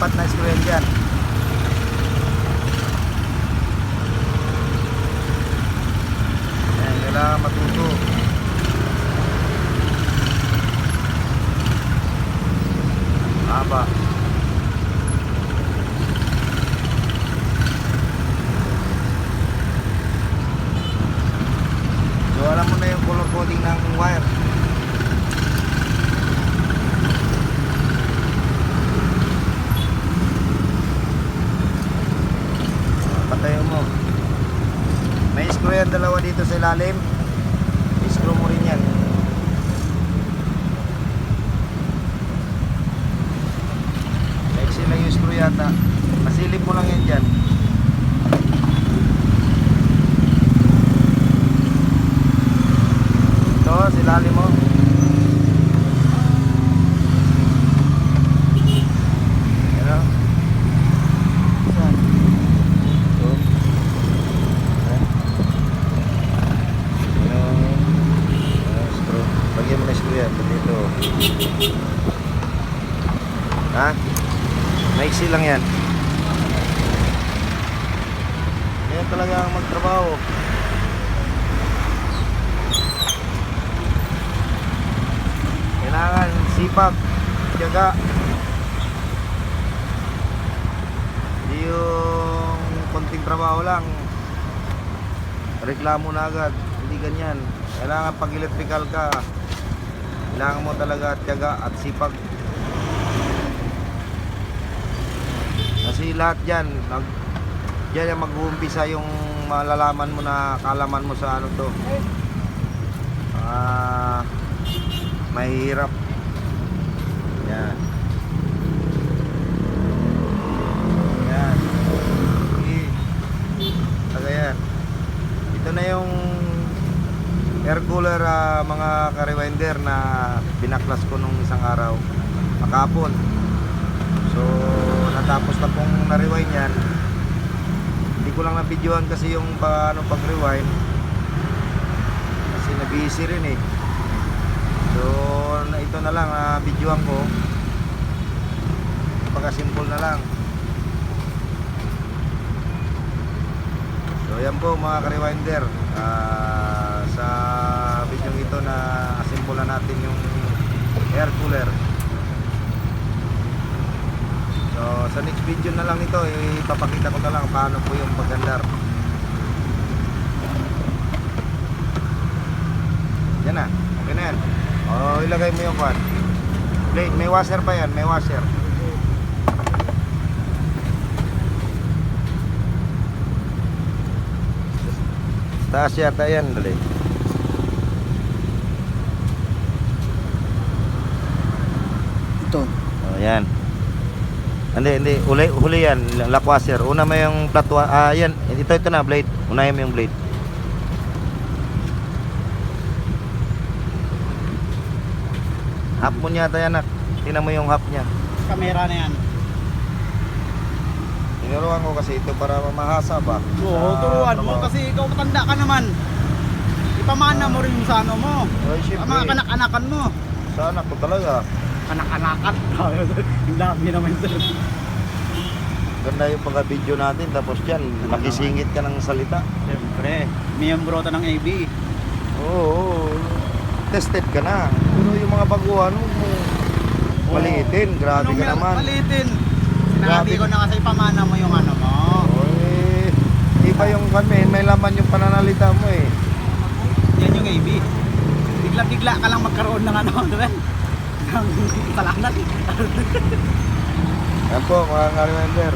apat na screw yan dyan. Ayan, kailangan matuto. Haba. So alam mo na yung color coding ng wire. Patayin mo. May screw yan dalawa dito sa ilalim. I-screw mo rin yan. Maiksi lang yung screw yata. Masilip mo lang yan dyan. Ito, sa ilalim mo. Ano? Saan? Ito. Screw. Lagyan mo na screw yan. Dito. Ha? Maiksi lang yan. Yan talaga ang magtrabaho. Kailangan sipag, tiyaga. Hindi yung konting trabaho lang reklamo na agad. Hindi ganyan. Kailangan pag electrical ka, kailangan mo talaga tiyaga at sipag. Kasi lahat dyan dyan yung mag-uumpisa yung malalaman mo na kalaman mo sa ano to. Mahirap. Yan. Yan. Okay. Tagayan. Ito na yung air cooler, mga ka-rewinder na binaklas ko nung isang araw makapon. So natapos na pong na-rewind yan. Hindi ko lang na-videoan kasi yung pag-rewind kasi na-busy rin eh. So ito na lang videoan ko. Pagka-simple na lang. So yan po mga ka-rewinder, sa video ito na assemble na natin yung air cooler. So sa next video na lang nito ipapakita ko na lang paano po yung pagandar. Yan na, okay na yan. O ilagay mo yung kwan blade, may washer pa yan, may washer. Taas yata yan, dali. Ito. O yan. Hindi, huli yan, lock washer. Una mo yung flat yan, ito na blade. Unahin mo yung blade. Half mo niya tayo anak. Tingnan mo yung half niya. Kamera na yan. Tinuruan ko kasi ito para mamahasa ba. Oo, turuan mo kasi ikaw matanda ka naman. Ipamana mo rin yung sa ano mo. Ay, Sa syempre. mga kanak-anakan mo. Sa anak ko talaga. Kanak-anakan. Yung dami naman sir. Ganda yung pagka-video natin. Tapos dyan, makisingit ka ng salita. Siyempre, miyembro ta ng AB. Oo. Tested ka na. Pero yung mga baguhan mo, maliitin. Grabe ka naman. Maliitin. Sinabi ko na kasi ipamana mo yung ano mo. Oy, iba yung kami, may laman yung pananalita mo eh. Yan yung AB. Bigla-bigla ka lang magkaroon ng ano, diba? Ng talanan. Yan po mga ka-remember.